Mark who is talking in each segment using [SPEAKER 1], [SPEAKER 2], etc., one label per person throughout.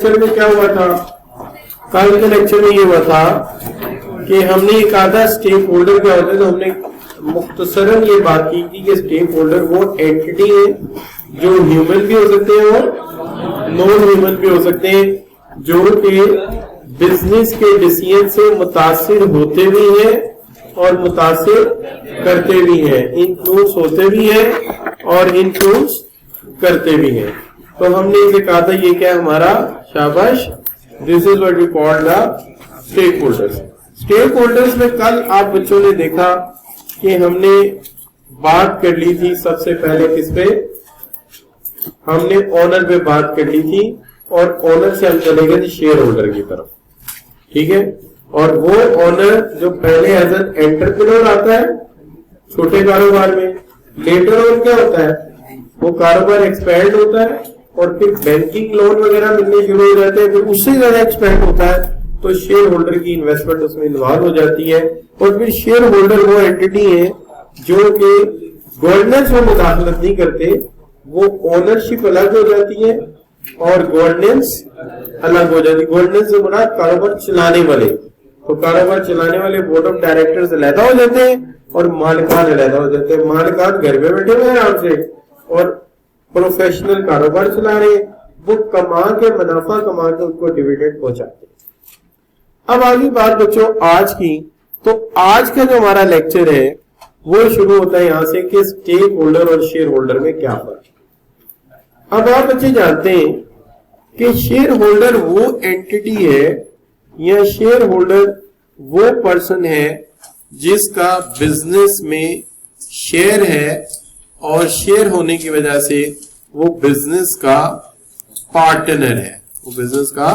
[SPEAKER 1] Lecture में क्या हुआ था? कल के लेक्चर में ये हुआ था कि हमने एक आधा स्टेक होल्डर क्या होता है, तो हमने मुख्तसरन ये बात की थी कि स्टेक होल्डर वो एंटिटी है जो ह्यूमन भी हो सकते हैं और नॉन ह्यूमन भी हो सकते हैं, जो कि बिजनेस के डिसीजन से मुतासिर होते भी हैं और मुतासिर करते भी हैं, इन्फ्लुएंस होते भी हैं और इन्फ्लुएंस करते भी हैं। तो हमने इसे कहा था ये क्या हमारा शाबाश, this is what we call the stakeholders. Stakeholders में कल आप बच्चों ने देखा कि हमने बात कर ली थी सबसे पहले किस पे, हमने ओनर पे बात कर ली थी और ओनर से हम चले गए थे शेयर होल्डर की तरफ, ठीक है। और वो ओनर जो पहले एज एन एंटरप्रेन्योर आता है छोटे कारोबार में, लेटर ऑन क्या होता है, वो कारोबार एक्सपैंड होता है और फिर बैंकिंग लोन वगैरह मिलने शुरू हो जाते हैं, फिर उससे ज्यादा एक्सपैंड होता है, तो शेयर होल्डर की इन्वेस्टमेंट उसमें इन्वॉल्व हो जाती है। और फिर शेयर होल्डर वो एंटिटी है जो कि गवर्नेंस में मुदाखलत नहीं करते, वो ओनरशिप अलग हो जाती है और गवर्नेंस अलग हो जाती है। गवर्नेंस से बड़ा कारोबार चलाने वाले, तो कारोबार चलाने वाले बोर्ड ऑफ डायरेक्टर्स अलहदा हो जाते हैं और मालिकान अलहदा हो जाते हैं। मालिकान घर में बैठे हुए हैं आराम से और प्रोफेशनल कारोबार चला रहे, वो कमा के मुनाफा कमा के उनको डिविडेंड पहुंचाते हैं। अब आगे बात बच्चों आज की, तो आज का जो हमारा लेक्चर है वो शुरू होता है यहां से कि स्टेक होल्डर और शेयर होल्डर में क्या फर्क है। अब आप बच्चे जानते हैं कि शेयर होल्डर वो एंटिटी है या शेयर होल्डर वो पर्सन है जिसका बिजनेस में शेयर है और शेयर होने की वजह से वो बिजनेस का पार्टनर है, वो बिजनेस का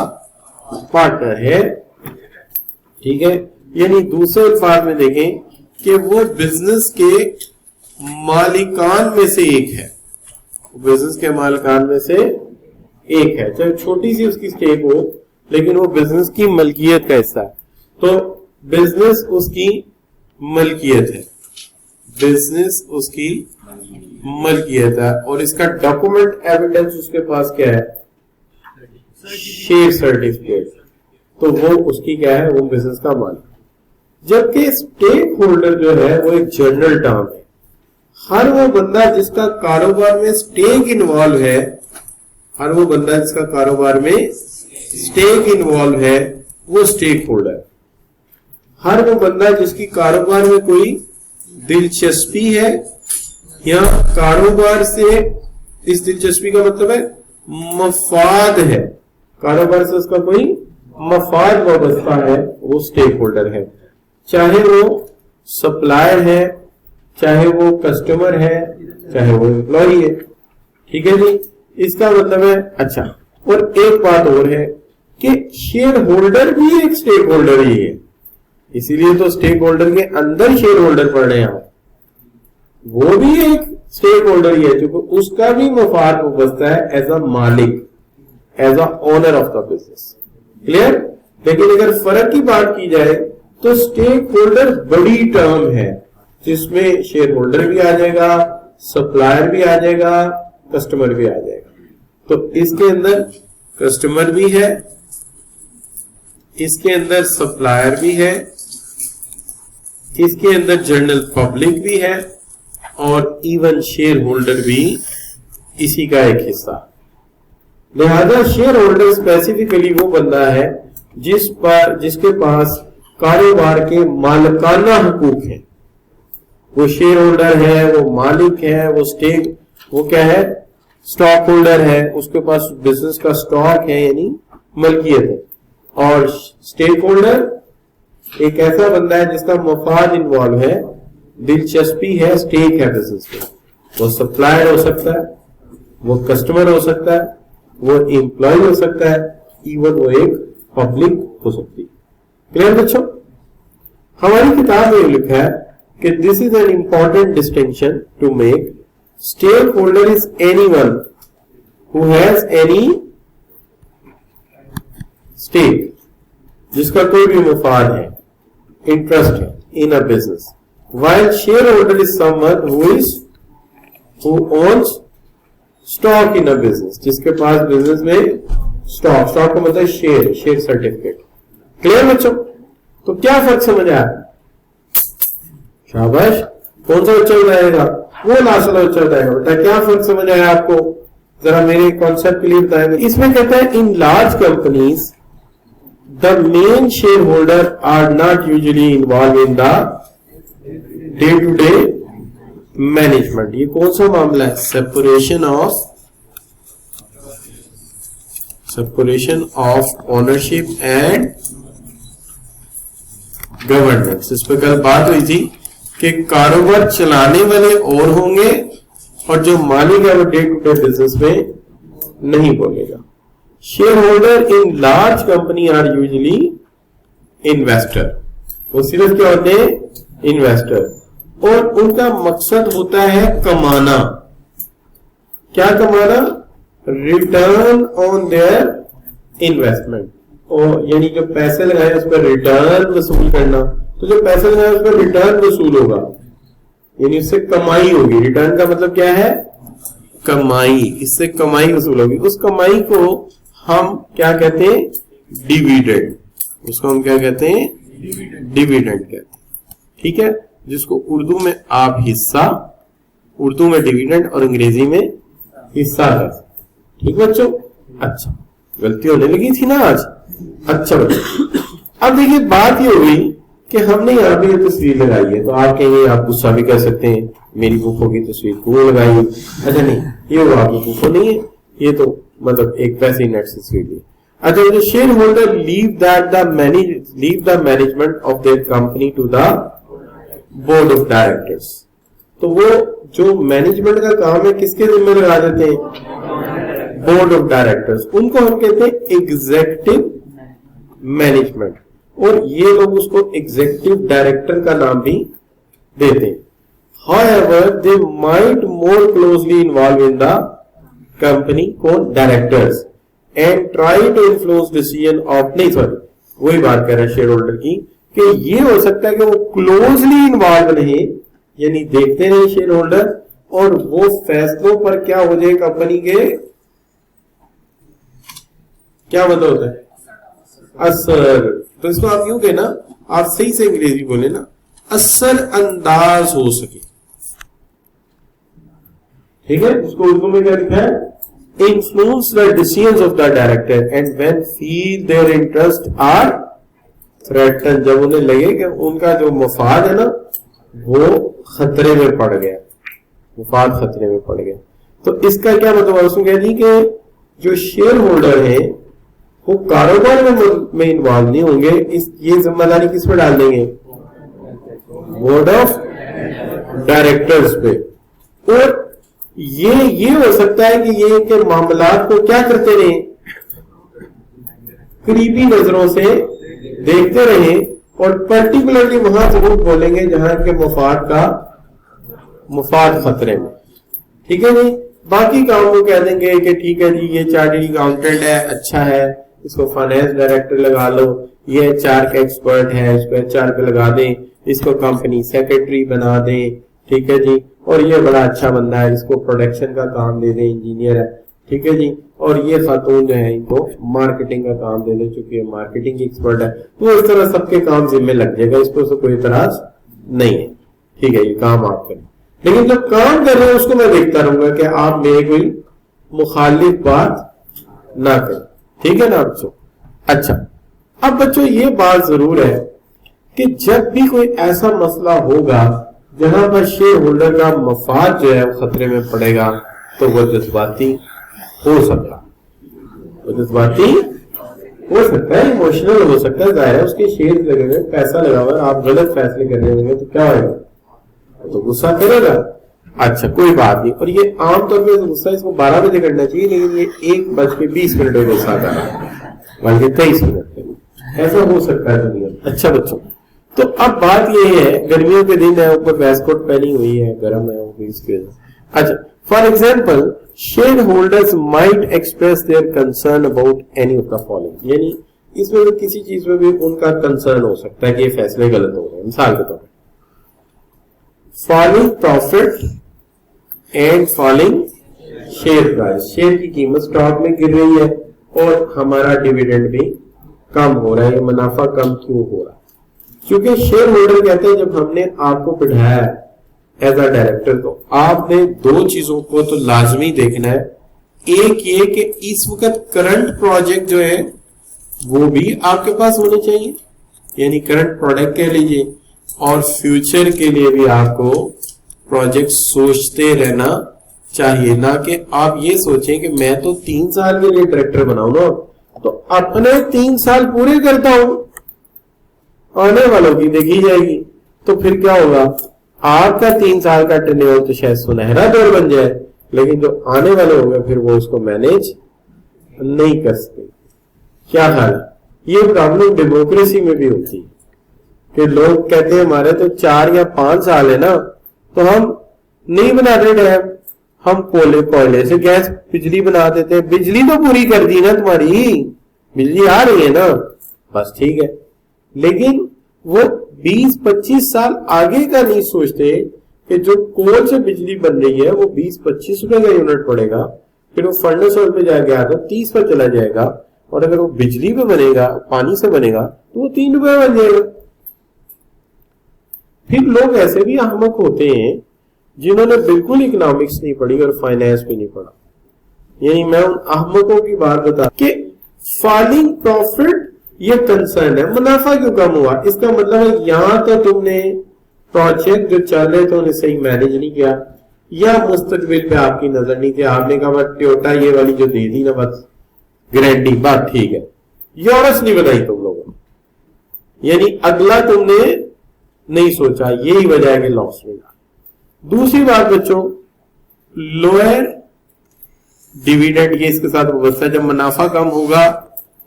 [SPEAKER 1] पार्टनर है, ठीक है। यानी दूसरे अल्फाज में देखें कि वो बिजनेस के मालिकान में से एक है, बिजनेस के मालिकान में से एक है, चाहे छोटी सी उसकी स्टेक हो लेकिन वो बिजनेस की मलकियत का हिस्सा है, तो बिजनेस उसकी मलकियत है, बिजनेस उसकी मलकियत है। और इसका डॉक्यूमेंट एविडेंस उसके पास क्या है, शेयर सर्टिफिकेट, तो वो उसकी क्या है, वो बिजनेस का मालिक। जबकि स्टेक होल्डर जो है वो एक जनरल टर्म है, हर वो बंदा जिसका कारोबार में स्टेक इन्वॉल्व है, हर वो बंदा जिसका कारोबार में स्टेक इन्वॉल्व है वो स्टेक होल्डर। हर वो बंदा जिसकी कारोबार में कोई दिलचस्पी है या कारोबार से, इस दिलचस्पी का मतलब है मफाद है, कारोबार से उसका कोई मफाद वाबस्ता है, वो स्टेक होल्डर है। चाहे वो सप्लायर है, चाहे वो कस्टमर है, चाहे वो एम्प्लॉई है, ठीक है जी, इसका मतलब है। अच्छा, और एक बात और है कि शेयर होल्डर भी एक स्टेक होल्डर ही है, इसीलिए तो स्टेक होल्डर के अंदर शेयर होल्डर पढ़ रहे हैं आप, वो भी एक स्टेक होल्डर ही है क्योंकि उसका भी मफाद वाबस्ता है एज अ मालिक, as a owner of the business. Clear? लेकिन अगर फर्क की बात की जाए तो स्टेक होल्डर बड़ी टर्म है जिसमें शेयर होल्डर भी आ जाएगा, सप्लायर भी आ जाएगा, कस्टमर भी आ जाएगा। तो इसके अंदर कस्टमर भी है, इसके अंदर सप्लायर भी है, इसके अंदर जनरल पब्लिक भी है और इवन शेयर होल्डर भी इसी का एक हिस्सा। लिहाजा शेयर होल्डर स्पेसिफिकली वो बंदा है जिसके पास कारोबार के मालिकाना हुकूक है, वो शेयर होल्डर है, वो मालिक है, वो स्टेक, वो क्या है, स्टॉक होल्डर है, उसके पास बिजनेस का स्टॉक है यानी मलकियत है। और स्टेक होल्डर एक ऐसा बंदा है जिसका मफाद इन्वॉल्व है, दिलचस्पी है, स्टेक है बिजनेस में। वो सप्लायर हो सकता है, वो कस्टमर हो सकता है, वो एम्प्लॉय हो सकता है, इवन वो एक पब्लिक हो सकती है। क्लियर बच्चों? हमारी किताब में लिखा है कि this is an important distinction to make, stakeholder is anyone who has any stake, जिसका कोई भी मुफाद है, इंटरेस्ट है in a business, while shareholder is someone who owns stock in a business, जिसके पास बिजनेस में स्टॉक, स्टॉक का मतलब शेयर, शेयर सर्टिफिकेट। क्लियर बच्चों? तो क्या फर्क समझ आया? शाबाश। कौन सा बच्चा बताएगा? वो लास्ट वाला बच्चा बताएगा। बेटा क्या फर्क समझ आया आपको? जरा मेरे कॉन्सेप्ट के लिए बताएगा। इसमें कहता है in large companies the main shareholder are not usually involve in the day to day management. ये कौन सा मामला है? Separation of ownership and governance. इस पर कल बात हुई थी कि कारोबार चलाने वाले और होंगे और जो मालिक है वो डे टू डे बिजनेस में नहीं बोलेगा। Shareholder in large company are usually investor. वो सिर्फ क्या होते हैं? इन्वेस्टर। और उनका मकसद होता है कमाना। क्या कमाना? Return on their investment. और यानी जो पैसे लगाए उस पर रिटर्न वसूल करना। तो जो पैसे लगाए उस पर रिटर्न वसूल होगा, यानी उससे कमाई होगी। रिटर्न का मतलब क्या है? कमाई। इससे कमाई वसूल होगी। उस कमाई को हम क्या कहते हैं? डिविडेंड। उसको हम क्या कहते हैं? डिविडेंड कहते हैं। ठीक है, जिसको उर्दू में आप हिस्सा, उर्दू में डिविडेंड और अंग्रेजी में हिस्सा है। ठीक बच्चों? अच्छा, गलती होने लगी थी ना आज। अच्छा बच्चों, अब देखिए बात ये हुई कि हमने यहाँ पे ये तस्वीर लगाई है। तो आप कहेंगे, आप गुस्सा भी कर सकते हैं, मेरी फूफो की तस्वीर क्यों लगाई? अच्छा नहीं, ये वो आपकी फूफो नहीं है, ये तो मतलब एक वैसे नेट से तस्वीर ली। अच्छा, shareholder leave the management of their company to the board of directors. तो वो जो मैनेजमेंट का काम है किसके जिम्मे लगा देते हैं? Board of directors. उनको हम कहते हैं एग्जीक्यूटिव मैनेजमेंट, और ये लोग उसको एग्जीक्यूटिव डायरेक्टर का नाम भी देते हैं। However, they might more closely involve in the company कौन? Directors, and try to influence decision of, नहीं सॉरी, वही बात कर रहे हैं शेयर होल्डर की, कि ये हो सकता है कि वो क्लोजली इन्वॉल्व रहे, यानी देखते रहे शेयर होल्डर, और वो फैसलों पर क्या हो जाए कंपनी के, क्या मतलब होता है? असर। तो इसको आप यूं कहना, आप सही से अंग्रेजी बोले ना, असर अंदाज हो सके। ठीक है, इसको उर्दू में क्या लिखा है? Influence the decisions of the director and when feel their interest are threaten. जब उन्हें लगे कि उनका जो मफाद है ना वो खतरे में पड़ गया, मफाद खतरे में पड़ गया। तो इसका क्या मतलब है? उसमें कह दी कि जो शेयर होल्डर है वो कारोबार में इन्वॉल्व नहीं होंगे। ये जिम्मेदारी किस पे डाल देंगे? बोर्ड ऑफ डायरेक्टर्स पे। और ये हो सकता है कि ये के मामलात को क्या करते रहे? करीबी नजरों से देखते रहे, और पर्टिकुलरली वहां जरूर बोलेंगे जहां के मुफाद खतरे में। ठीक है जी। बाकी काम को कह देंगे कि ठीक है जी, ये चार्टर्ड अकाउंटेंट है, अच्छा है, इसको फाइनेंस डायरेक्टर लगा लो, ये HR का एक्सपर्ट है, इसको HR पे लगा दें, इसको कंपनी सेक्रेटरी बना दें। ठीक है जी। और ये बड़ा अच्छा बंदा है, इसको प्रोडक्शन का काम दे दें, इंजीनियर है। ठीक है जी। और ये खातून जो है इनको मार्केटिंग का काम दे दें, चूंकि मार्केटिंग एक्सपर्ट है। तो इस तरह सबके काम जिम्मे लग जाएगा, इस पर कोई इतराज नहीं है। ठीक है, ये काम आप करें, लेकिन जब काम कर रहे हैं उसको मैं देखता रहूंगा कि आप मेरे कोई मुखालिफ बात ना करें। ठीक है ना बच्चों? अच्छा, अब बच्चों ये बात जरूर है कि जब भी कोई ऐसा मसला होगा जहां पर शेयर होल्डर का मफाद जो है वो खतरे में पड़ेगा, तो वो जज्बाती हो सकता है, इमोशनल हो सकता है। जाहिर है उसके शेयर लगे हुए, पैसा लगा हुआ है, आप गलत फैसले कर रहे होंगे तो क्या होगा? तो गुस्सा करेगा। अच्छा, कोई बात नहीं। और ये आमतौर पर गुस्सा इसको 12 बजे करना चाहिए, लेकिन ये 1:20 में गुस्सा कर रहा है, बल्कि 23 मिनट। ऐसा हो सकता है दुनिया में। अच्छा बच्चों, तो अब बात ये है, गर्मियों के दिन है, ऊपर वेस्टकोट पहनी हुई है, गर्म है वो इसके। अच्छा, for example share holders might express their concern about any of the following, यानी इसमें तो किसी चीज में भी उनका कंसर्न हो सकता है कि ये फैसले गलत हो रहे हैं। मिसाल के तौर पर falling profit and falling share price, share की कीमत स्टॉक में गिर रही है और हमारा डिविडेंड भी कम हो रहा है। मुनाफा कम क्यों हो रहा है? क्योंकि शेयर होल्डर कहते हैं जब हमने आपको बिठाया एज अ डायरेक्टर तो आपने दो चीजों को तो लाजमी देखना है। एक ये कि इस वक्त करंट प्रोजेक्ट जो है वो भी आपके पास होने चाहिए, यानी करंट प्रोडक्ट कह लीजिए, और फ्यूचर के लिए भी आपको प्रोजेक्ट सोचते रहना चाहिए। ना कि आप ये सोचें कि मैं तो 3 साल के लिए डायरेक्टर बनाऊ ना, तो अपने 3 साल पूरे करता हूं, आने वालों की देखी जाएगी। तो फिर क्या होगा, आपका 3 साल का टेन्योर तो शायद सुनहरा दौर बन जाए, लेकिन जो आने वाले होंगे फिर वो उसको मैनेज नहीं कर सके। क्या हाल है? ये प्रॉब्लम डेमोक्रेसी में भी होती है कि लोग कहते हैं हमारे तो 4 या 5 साल है ना, तो हम नहीं बनाते डैम, हम कोयले से गैस बिजली बना देते हैं। बिजली तो पूरी कर दी ना तुम्हारी, बिजली आ रही है ना, बस ठीक है। लेकिन वो 20-25 साल आगे का नहीं सोचते कि जो कोल से बिजली बन रही है वो 20-25 रुपए का यूनिट पड़ेगा, फिर वो फर्नेस ऑयल पे जाके आता 30 पर चला जाएगा, और अगर वो बिजली पे बनेगा, पानी से बनेगा, तो वो 3 रुपए बन जाएगा। फिर लोग ऐसे भी अहमक होते हैं जिन्होंने बिल्कुल इकोनॉमिक्स नहीं पढ़ी और फाइनेंस भी नहीं पढ़ा। यानी मैं उन अहमकों की बात बता कि फॉलिंग प्रॉफिट ये कंसर्न है, मुनाफा क्यों कम हुआ? इसका मतलब है यहां तो तुमने प्रोजेक्ट जो चल रहे थे उन्हें सही मैनेज नहीं किया, या मुस्तकबिल पे आपकी नजर नहीं थी। आपने कहा बस टोयोटा ये वाली जो दे दी ना, बस गारंटी, बात ठीक है, योरस नहीं बनाई तुम लोगों ने, यानी अगला तुमने नहीं सोचा, यही वजह है कि लॉस मिला। दूसरी बात बच्चों, लोअर डिविडेंड, ये इसके साथ व्यवस्था, जब मुनाफा कम होगा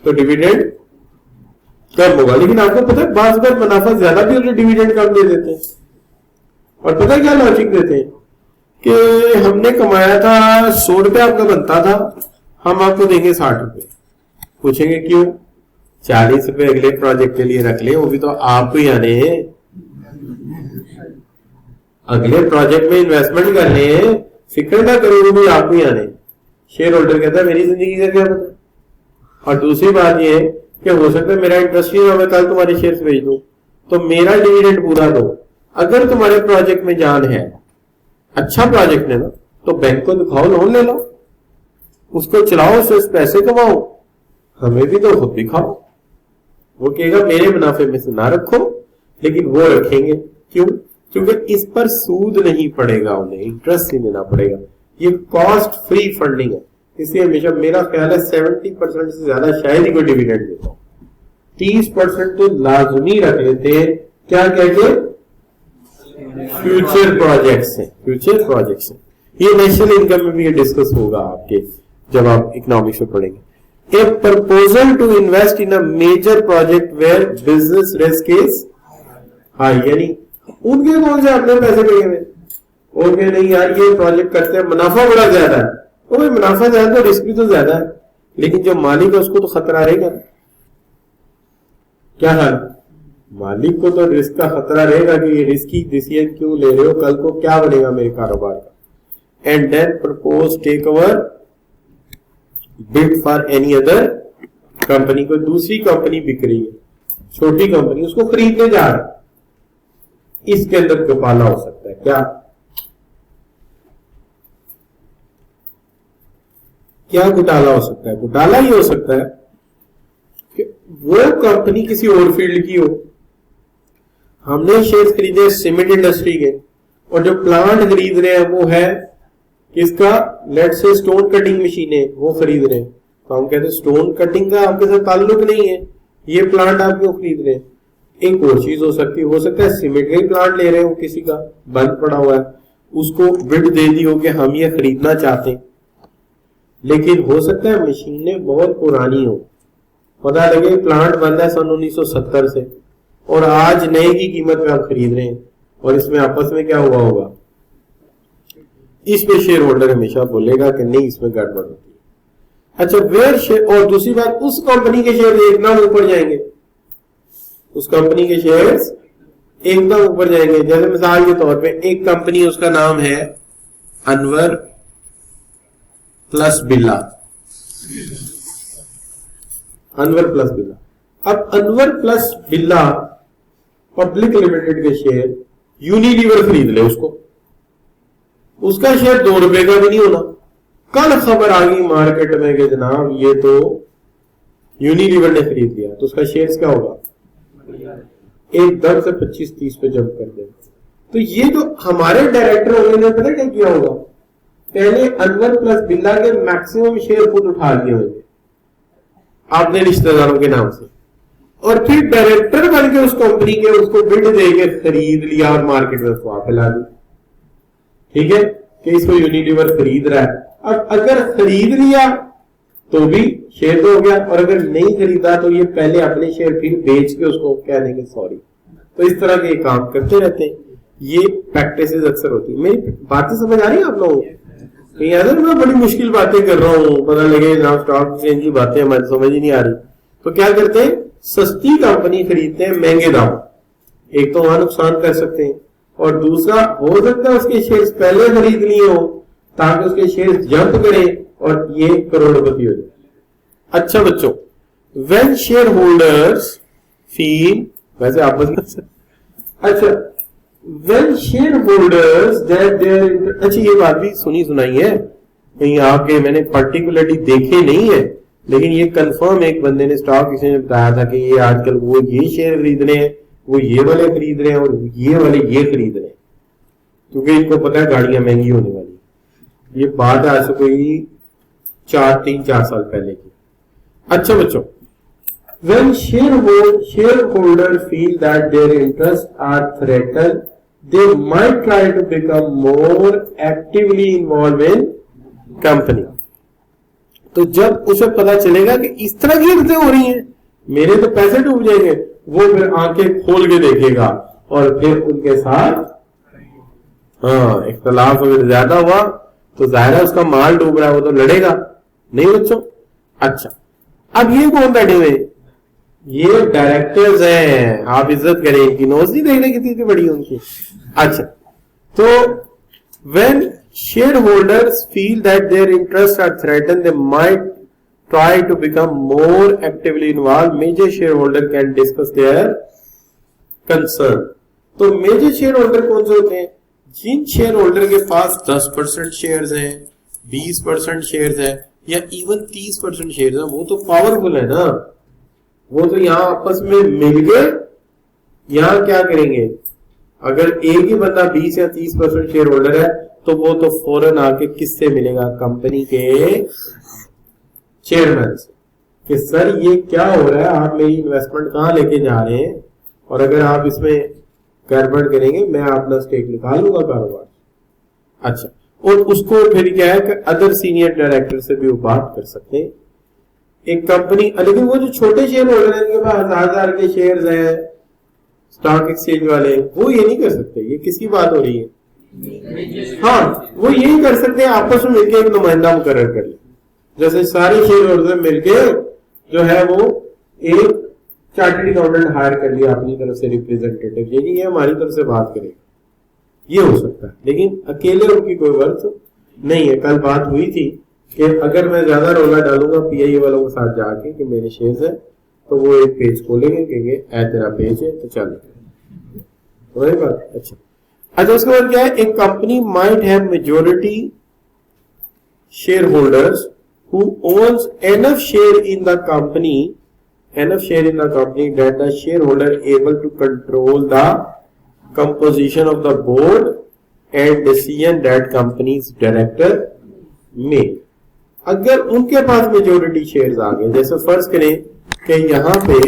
[SPEAKER 1] तो डिविडेंड कम होगा। लेकिन आपको पता है बार बार मुनाफा ज्यादा भी होगा, डिविडेंड कम दे देते हैं। और पता है क्या लॉजिक देते हैं कि हमने कमाया था 100 रुपए, आपका बनता था, हम आपको देंगे 60 रुपए। पूछेंगे क्यों? 40 रुपए अगले प्रोजेक्ट के लिए रख ले, वो भी तो आपको ही आने हैं, अगले प्रोजेक्ट में इन्वेस्टमेंट करने हैं, फिक्र ना करो, वो भी आपको ही आने। शेयर होल्डर कहता है मेरी जिंदगी का क्या पता। और दूसरी बात ये है कि हो सकता है मेरा इंटरेस्ट ही ना, कल तुम्हारे शेयर्स बेच दूं, तो मेरा डिविडेंड पूरा दो। अगर तुम्हारे प्रोजेक्ट में जान है, अच्छा प्रोजेक्ट है ना, तो बैंक को दिखाओ, लोन ले लो, उसको चलाओ, उससे पैसे कमाओ, हमें भी तो खुद दिखाओ। वो कहेगा मेरे मुनाफे में से ना रखो, लेकिन वो रखेंगे। क्यों? क्योंकि इस पर सूद नहीं पड़ेगा, उन्हें इंटरेस्ट नहीं देना पड़ेगा, ये कॉस्ट फ्री फंडिंग है। इसलिए हमेशा मेरा ख्याल है 70% से ज्यादा शायद ही कोई डिविडेंड देता, 30% तो लाजमी रख लेते हैं। क्या कहते? फ्यूचर प्रोजेक्ट्स हैं, फ्यूचर प्रोजेक्ट्स हैं। ये नेशनल इनकम में भी ये डिस्कस होगा आपके जब आप इकोनॉमिक्स में पढ़ेंगे। A proposal to invest in a major project where business risk is high, यानी उनके कौन से अपने पैसे लगे हुए, उनके नहीं यार ये प्रोजेक्ट करते हैं, मुनाफा बड़ा ज्यादा है, तो भाई मुनाफा ज्यादा तो रिस्क भी तो ज्यादा है, लेकिन जो मालिक है उसको तो खतरा रहेगा। क्या हाल? मालिक को तो रिस्क का खतरा रहेगा कि ये रिस्की डिसीजन क्यों ले रहे हो, कल को क्या बनेगा मेरे कारोबार का। And then propose take over bid for any other company, को दूसरी कंपनी बिक रही है, छोटी कंपनी, उसको खरीदने जा रहा है, इसके अंदर घोटाला हो सकता है। क्या क्या घोटाला हो सकता है? घोटाला ही हो सकता है कि वो कंपनी किसी और फील्ड की हो, हमने शेयर खरीदे सीमेंट इंडस्ट्री के, और जो प्लांट खरीद रहे हैं वो है किसका? लेट्स से स्टोन कटिंग मशीनें वो खरीद रहे हैं, तो हम कहते हैं स्टोन कटिंग का आपके साथ ताल्लुक नहीं है, ये प्लांट आप क्यों खरीद रहे हैं। एक और चीज हो सकता है सीमेंट का ही प्लांट ले रहे हो, किसी का बंद पड़ा हुआ है, उसको बिड दे दी हो कि हम ये खरीदना चाहते हैं, लेकिन हो सकता है मशीनें बहुत पुरानी हो, पता लगे प्लांट बंद है सन 1970 से, और आज नए की कीमत पे आप खरीद रहे हैं, और इसमें आपस में क्या हुआ होगा, इस पे शेयर होल्डर हमेशा बोलेगा कि नहीं इसमें गड़बड़ होती है। अच्छा वेयर शेयर, और दूसरी बात उस कंपनी के शेयर एकदम ऊपर जाएंगे, उस कंपनी के शेयर्स एकदम ऊपर जाएंगे। जैसे मिसाल के तौर पे एक कंपनी, उसका नाम है अनवर प्लस बिल्ला, अनवर प्लस बिरला। अब Anwar plus Birla public limited के शेयर यूनिलीवर खरीद ले उसका शेयर 2 रुपए का भी नहीं होना। कल खबर आ गई मार्केट में कि जनाब ये तो यूनिलीवर ने खरीद लिया, तो उसका शेयर क्या होगा, एकदम से 25-30 पे जंप कर देगा। तो ये जो हमारे डायरेक्टर होंगे ने पता क्या किया होगा, पहले अनवर प्लस बिरला के मैक्सिमम शेयर खुद उठा लिए होंगे आपने रिश्तेदारों के नाम से, और फिर डायरेक्टर बन के उस कंपनी के उसको बिड देके खरीद लिया और मार्केट में उसको फैला दी। ठीक है कि इसको यूनिलीवर खरीद रहा है। अब अगर खरीद लिया तो भी शेयर तो हो गया, और अगर नहीं खरीदा तो ये पहले अपने शेयर फिर बेच के उसको कह देंगे सॉरी। तो इस तरह के काम करते रहते हैं, ये प्रैक्टिसेस अक्सर होती है। मेरी बातें समझ आ रही है आप लोगों को? अगर मैं बड़ी मुश्किल बातें कर रहा हूँ, पता लगे जनाब स्टॉक एक्सचेंज की बातें हमारी समझ ही नहीं आ रही, तो क्या करते हैं, सस्ती कंपनी खरीदते हैं महंगे दाम। एक तो वहां नुकसान कर सकते हैं, और दूसरा हो सकता है उसके शेयर्स पहले खरीद लिए हो ताकि उसके शेयर्स जंप करें और ये करोड़पति हो जाए। अच्छा बच्चों, व्हेन शेयर होल्डर्स फील, वैसे आप अच्छा when shareholder that their, अच्छा ये बात भी सुनी सुनाई है कहीं आपके, मैंने पर्टिकुलरली देखे नहीं है, लेकिन ये कंफर्म एक बंदे ने स्टॉक एक्सचेंज में बताया था कि ये आजकल वो ये शेयर खरीद रहे हैं, वो ये वाले खरीद रहे हैं, और ये वाले ये खरीद रहे हैं, क्योंकि इनको पता है गाड़ियां महंगी होने वाली। ये बात आज से कोई 3-4 साल पहले की। अच्छा बच्चों, when shareholder feel that their interests are threatened, they might try to become more actively involved in company. तो जब उसे पता चलेगा कि इस तरह की हरकतें हो रही हैं, मेरे तो पैसे डूब जाएंगे, वो फिर आंखें खोल के देखेगा और फिर उनके साथ इख्तलाफ अगर ज्यादा हुआ तो जाहिर है उसका माल डूब रहा है, वो तो लड़ेगा नहीं बच्चों। अच्छा, अब ये कौन बैठे हुए, ये डायरेक्टर्स हैं, आप इज्जत करें इनकी, नोज नहीं देखने कितनी बड़ी उनकी। अच्छा, तो when shareholders feel that their interests are threatened, they might try to become more actively involved. Major shareholder can discuss their concern. तो मेजर शेयर होल्डर कौन से होते हैं, जिन शेयर होल्डर के पास 10% शेयर्स हैं, 20% शेयर्स है, या इवन 30% शेयर्स है, वो तो पावरफुल है ना, वो तो यहां आपस में मिल गए, यहां क्या करेंगे, अगर एक ही बंदा 20 या 30% शेयर होल्डर है तो वो तो फौरन आके किससे मिलेगा, कंपनी के चेयरमैन से, कि सर ये क्या हो रहा है, आप मेरी इन्वेस्टमेंट कहां लेके जा रहे हैं, और अगर आप इसमें गड़बड़ करेंगे मैं अपना स्टेक निकाल लूंगा कारोबार। अच्छा, और उसको फिर क्या है कि अदर सीनियर डायरेक्टर से भी वो बात कर सकते हैं एक कंपनी। लेकिन वो जो छोटे शेयर होल्डर हैं, इनके पास 1000 के शेयर्स हैं, स्टॉक एक्सचेंज वाले, वो ये नहीं कर सकते। ये किसकी बात हो रही है, हाँ, वो यही कर सकते हैं, आपस में मिलकर एक नुमाइंदा मुकर्रर कर ले, जैसे सारे शेयर होल्डर मिलकर जो है वो एक चार्टर्ड अकाउंटेंट हायर कर लिया अपनी तरफ से रिप्रेजेंटेटिव, ये हमारी तरफ से बात करेगा, ये हो सकता है, लेकिन अकेले उनकी कोई वर्थ नहीं है। कल बात हुई थी कि अगर मैं ज्यादा रौला डालूंगा पीआई वालों के साथ जाके कि मेरे शेयर्स हैं, तो वो एक पेज खोलेंगे, कहेंगे ऐ तेरा पेज है तो चल वही बात। अच्छा, उसके बाद क्या है, एक company might have majority share holders who owns enough share in the company that the shareholder able to control the composition of the board and decision that company's director make. अगर उनके पास मेजोरिटी शेयर्स आ गए, जैसे फर्ज करें कि यहाँ पे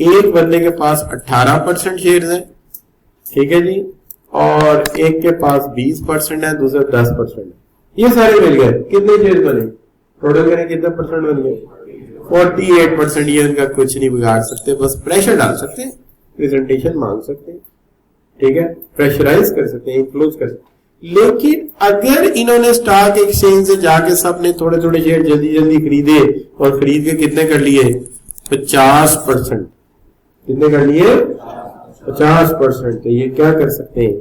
[SPEAKER 1] एक बंदे के पास 18% शेयर्स है, ठीक है जी, और एक के पास 20% है, दूसरे 10% है, ये सारे मिल गए, कितने शेयर्स बने, टोटल करें कितने परसेंट बन गए, 48%। ये उनका कुछ नहीं बिगाड़ सकते, बस प्रेशर डाल सकते हैं, प्रेजेंटेशन मांग सकते हैं, ठीक है, प्रेशराइज कर सकते हैं, इन्फ्लुएंस कर सकते हैं। लेकिन अगर इन्होंने स्टॉक एक्सचेंज से जाके सबने थोड़े थोड़े शेयर जल्दी जल्दी खरीदे और खरीद के कितने कर लिए, 50%, कितने कर लिए, 50%, तो ये क्या कर सकते हैं,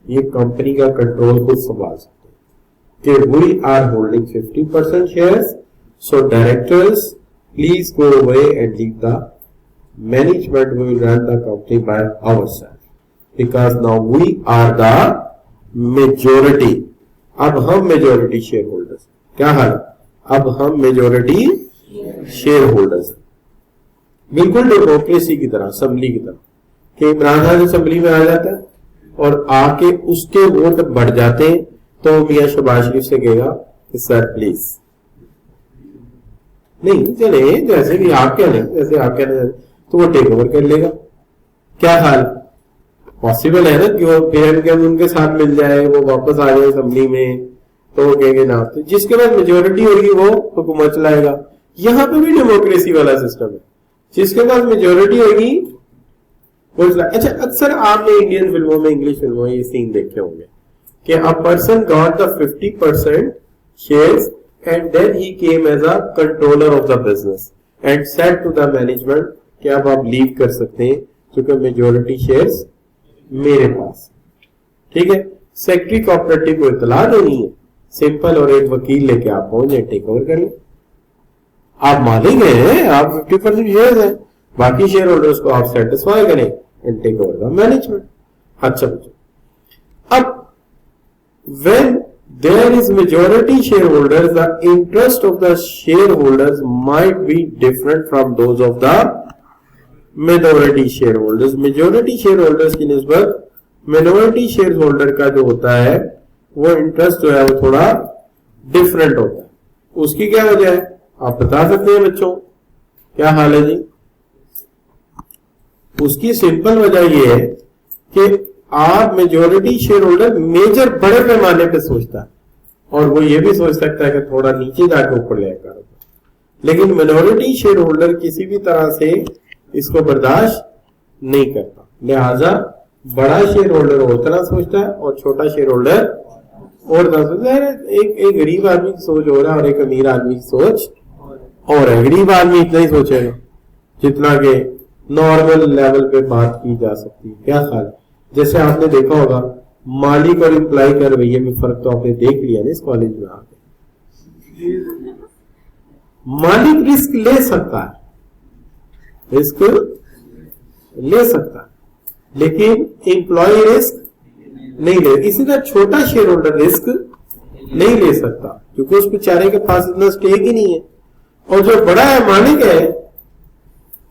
[SPEAKER 1] ये कंपनी का कंट्रोल खुद संभाल सकते हैं कि we are holding 50% shares, so directors please go away and leave the management, we will run the company by ourselves because now we are the majority. अब हम मेजोरिटी शेयर होल्डर्स। क्या हाल? अब हम मेजोरिटी शेयर होल्डर्स, बिल्कुल democracy की तरह, assembly की तरह, कि इमरान खान असेंबली में आ जाता है और आके उसके वोट बढ़ जाते हैं तो मियां शहबाज शरीफ से कहेगा कि सर प्लीज नहीं चले, जैसे भी आप कहने, जैसे आप कहने तो वो टेक ओवर कर लेगा। क्या हाल? पॉसिबल है ना कि वो पीएम उनके साथ मिल जाए, वो वापस आ जाए असेंबली में, तो वो कहेंगे ना, तो जिसके बाद मेजोरिटी होगी वो हुकूमत चलाएगा। यहां पे भी डेमोक्रेसी वाला सिस्टम है, जिसके बाद मेजोरिटी होगी वो चला। अच्छा, अक्सर आपने इंडियन फिल्मों में, इंग्लिश फिल्मों में ये सीन देखे होंगे कि a person got the 50% shares and then he came as a controller of the business and said to the management कि अब आप लीव कर सकते हैं क्योंकि मेजोरिटी शेयर्स मेरे पास। ठीक है, सेक्रेटरी कोऑपरेटिव को इतला देनी है, सिंपल, और एक वकील लेके आप पहुंच जाए, टेक ओवर कर ले। आप मालिक हैं, आप 50% शेयर हैं, बाकी शेयर होल्डर्स को आप सेटिस्फाई करें and take over the management. अच्छा बच्चों, अब when there is majority shareholders, the interest of the shareholders might be different from those of the minority shareholders. Majority shareholders की निस्बत minority shareholder का जो होता है वो इंटरेस्ट जो है वो थोड़ा डिफरेंट होता है। उसकी क्या वजह है आप बता सकते हैं बच्चों? क्या हाल है जी? उसकी सिंपल वजह ये है कि आप मेजोरिटी शेयर होल्डर मेजर बड़े पैमाने पे सोचता है और वो ये भी सोच सकता है कि थोड़ा नीचे जाके ऊपर ले आकर, लेकिन मिनोरिटी शेयर होल्डर किसी भी तरह से इसको बर्दाश्त नहीं करता। लिहाजा बड़ा शेयर होल्डर और तरह सोचता है और छोटा शेयर होल्डर और तरह सोचता है। एक गरीब आदमी की सोच हो रहा है और एक अमीर आदमी की सोच और है। गरीब आदमी इतना ही सोचेगा जितना के नॉर्मल लेवल पे बात की जा सकती है। क्या ख्याल है? जैसे आपने देखा होगा मालिक और एम्प्लॉय के रवैये में फर्क तो आपने देख लिया ना इस कॉलेज में आके। मालिक रिस्क ले सकता है, रिस्क ले सकता है, लेकिन एम्प्लॉय रिस्क नहीं ले। इसी तरह छोटा शेयर होल्डर रिस्क नहीं ले सकता क्योंकि उस बेचारे के पास इतना स्टेक ही नहीं है। और जो बड़ा है मालिक है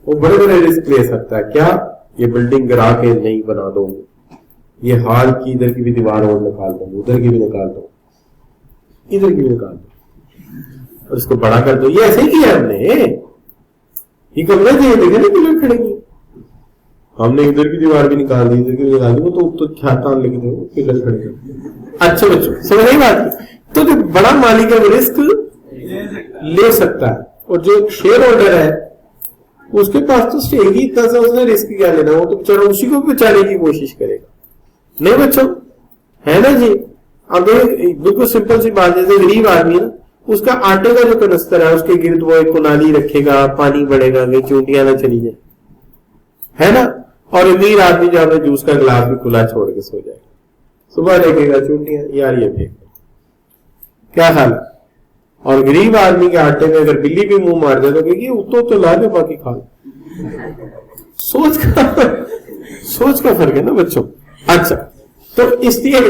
[SPEAKER 1] वो बड़े बड़े रिस्क ले सकता है। क्या? ये बिल्डिंग गिरा के नहीं बना दो, ये हाल की इधर की भी दीवार और निकाल दो, उधर की भी निकाल दो, इधर की भी निकाल दो और इसको बड़ा कर दो। ये ऐसे ही किया हमने, ये कमरे थे देखे ना पिलर खड़े किए, हमने इधर की दीवार भी निकाल दी, इधर की भी निकाल दी, वो तो छाता लेके दो पिलर खड़े कर। अच्छा बच्चों समझ नहीं बात? तो जो बड़ा मालिक है वो रिस्क ले सकता है और जो शेयर होल्डर है उसके पास तो स्टेक ही इतना सा, उसने रिस्क क्या लेना, वो तो बेचारा उसी को बचाने की कोशिश करेगा। नहीं बच्चों, है ना जी? अब बिल्कुल सिंपल सी बात, जैसे गरीब आदमी है ना, उसका आटे का जो कनस्तर है उसके गिर्द वो एक कुनाली रखेगा, पानी बढ़ेगा, कहीं चूंटियां ना चली जाए, है ना? और अमीर आदमी जो अपने जूस का गिलास भी खुला छोड़ के सो जाएगा, सुबह देखेगा चूंटियां, यार ये फेंक। क्या हाल है? और गरीब आदमी के आटे में अगर बिल्ली भी मुंह मार जाए तो कहेगी तो ला दे बाकी खा लो। सोच का फर्क है ना बच्चों। अच्छा, तो इसलिए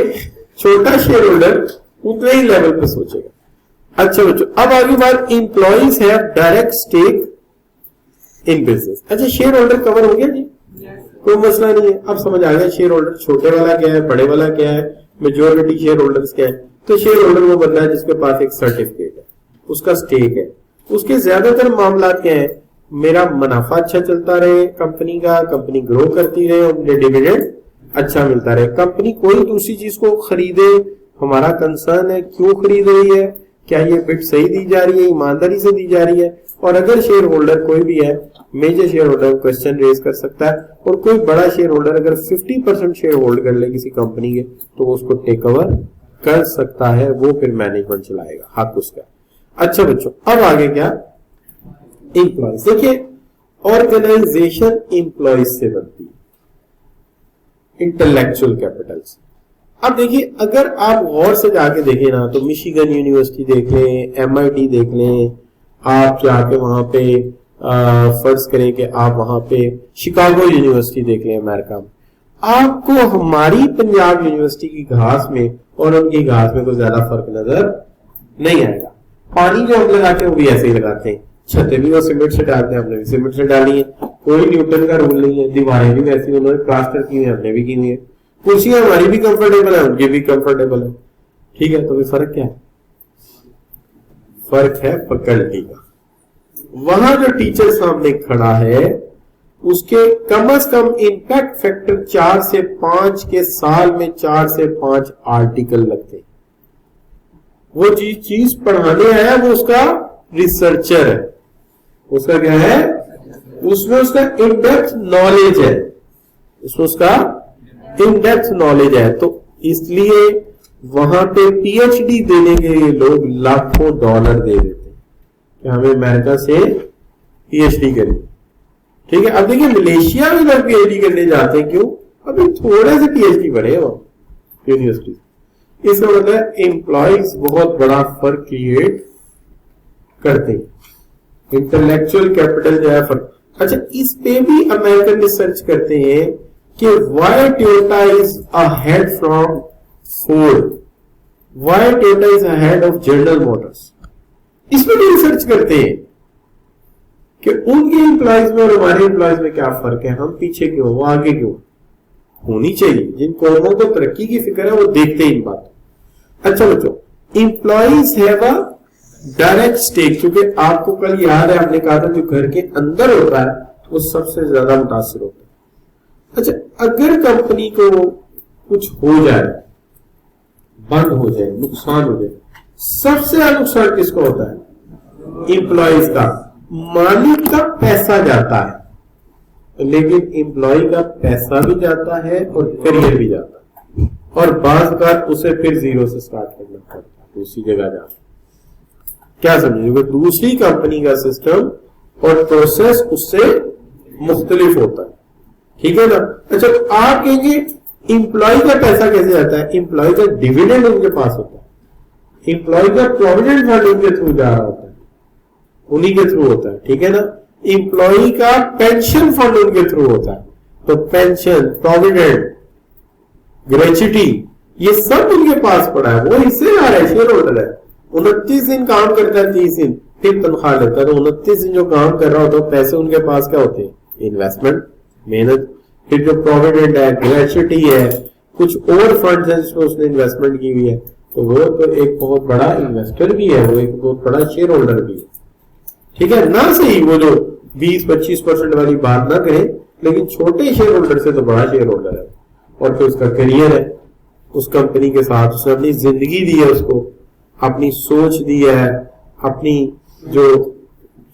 [SPEAKER 1] छोटा शेयर होल्डर उतने ही लेवल पे सोचेगा। अच्छा बच्चों, अब आगे बात, employees have direct stake in business. अच्छा, शेयर होल्डर कवर हो गया जी, कोई मसला नहीं है। अब समझ आ गया शेयर होल्डर छोटे वाला क्या है, बड़े वाला क्या है, मेजोरिटी शेयर होल्डर्स क्या है। तो शेयर होल्डर वो बंदा है जिसके पास एक सर्टिफिकेट है, उसका स्टेक है, उसके ज्यादातर मामला क्या है, मेरा मुनाफा अच्छा चलता रहे कंपनी का, कंपनी ग्रो करती रहे और मुझे डिविडेंड अच्छा मिलता रहे। कंपनी कोई दूसरी चीज को खरीदे, हमारा कंसर्न है क्यों खरीद रही है, क्या ये बिट सही दी जा रही है, ईमानदारी से दी जा रही है। और अगर शेयर होल्डर कोई भी है, major shareholder question raise कर सकता है और कोई बड़ा शेयर होल्डर अगर 50% शेयर होल्ड कर ले किसी कंपनी के तो वो उसको टेक ओवर कर सकता है, वो फिर मैनेजमेंट चलाएगा, हक उसका। अच्छा बच्चों, अब आगे क्या, एम्प्लॉइज। देखिए ऑर्गेनाइजेशन एम्प्लॉइज से बनती है, इंटेलेक्चुअल कैपिटल से। अब देखिए अगर आप गौर से जाके देखें ना तो मिशिगन यूनिवर्सिटी देख लें, MIT देख लें, आप जाके वहां पे फर्ज करें कि आप वहां पे शिकागो यूनिवर्सिटी देख लें अमेरिका में, आपको हमारी पंजाब यूनिवर्सिटी की घास में और उनकी घास में कोई ज्यादा फर्क नजर नहीं आएगा। पानी जो हम लगाते हैं वो भी ऐसे ही लगाते हैं, छतें भी वो सीमेंट से डालते हैं, हमने भी सीमेंट से डाली है, कोई न्यूटन का रूल नहीं है। दीवारें भी वैसी उन्होंने प्लास्टर की हुई है, हमने भी की हुई है। कुर्सियां हमारी भी कंफर्टेबल है, उनकी भी कंफर्टेबल है, ठीक है। तो भी फर्क क्या है? फर्क है फैकल्टी का। वहां जो टीचर सामने खड़ा है उसके कम से कम इंपैक्ट फैक्टर 4 से 5 के साल में 4 से 5 आर्टिकल लगते हैं। वो चीज पढ़ाने आया वो उसका रिसर्चर है, उसका क्या है, उसमें उसका इन डेप्थ नॉलेज है, उसमें उसका इन डेप्थ नॉलेज है। तो इसलिए वहां पे पीएचडी देने के लिए लोग लाखों डॉलर दे देते हैं कि हमें अमेरिका से पीएचडी करनी, ठीक है। अब देखिए मलेशिया में लोग पीएचडी करने जाते हैं, क्यों? अभी थोड़े से पीएचडी बढ़े वहां यूनिवर्सिटी। इसका मतलब एम्प्लॉयज बहुत बड़ा फर्क क्रिएट करते हैं, इंटेलेक्चुअल कैपिटल जो है फर्क। अच्छा, इस पे भी अमेरिकन रिसर्च करते हैं कि why Toyota is ahead from Ford, why Toyota is ahead of general Motors. इसमें भी रिसर्च करते हैं कि उनके एम्प्लॉयज में और हमारे एम्प्लॉयज में क्या फर्क है, हम पीछे क्यों, वो आगे क्यों। होनी चाहिए, जिन कौमों को तरक्की की फिक्र है वो देखते हैं इन बातों। अच्छा बच्चों, employees have a direct stake, क्योंकि आपको कल याद है हमने कहा था जो घर के अंदर होता है वो सबसे ज्यादा मुतासिर होता है। अच्छा, अगर कंपनी को कुछ हो जाए, बंद हो जाए, नुकसान हो जाए, सबसे ज्यादा नुकसान किसको होता है? एम्प्लॉयज का। मालिक का पैसा जाता है, लेकिन एम्प्लॉय का पैसा भी जाता है और करियर भी जाता है, और बाज़ बार उसे फिर जीरो से स्टार्ट करना पड़ता है दूसरी जगह जाकर। क्या समझिए, दूसरी कंपनी का सिस्टम और प्रोसेस उससे मुख्तलिफ होता है, ठीक है ना। अच्छा, आप कहेंगे एम्प्लॉय का पैसा कैसे जाता है? एम्प्लॉय का डिविडेंड उनके पास होता है, एम्प्लॉय का प्रोविडेंट फंड उनके थ्रू जा रहा होता है, उन्हीं के थ्रू होता है, ठीक है ना। एम्प्लॉय का पेंशन फंड उनके थ्रू होता है, तो पेंशन, प्रोविडेंट, ग्रेच्युटी, ये सब उनके पास पड़ा है, वो हिस्से आ रहा है, शेयर होल्डर है। 29 दिन काम करता है, 30 दिन फिर तनख्वाह लेता है, तो 29 दिन जो काम कर रहा होता है पैसे उनके पास क्या होते हैं? इन्वेस्टमेंट, मेहनत। फिर जो प्रोविडेंट है, ग्रेच्युटी है, कुछ और फंड है जिसमें उसने इन्वेस्टमेंट की हुई है, तो वो तो एक बहुत बड़ा इन्वेस्टर भी है, वो एक बहुत बड़ा शेयर होल्डर भी है, ठीक है ना। सही, वो जो 20-25% वाली बात ना करें, लेकिन छोटे शेयर होल्डर से तो बड़ा शेयर होल्डर है। और फिर उसका करियर है उस कंपनी के साथ, उसने अपनी जिंदगी दी है, उसको अपनी सोच दी है, अपनी जो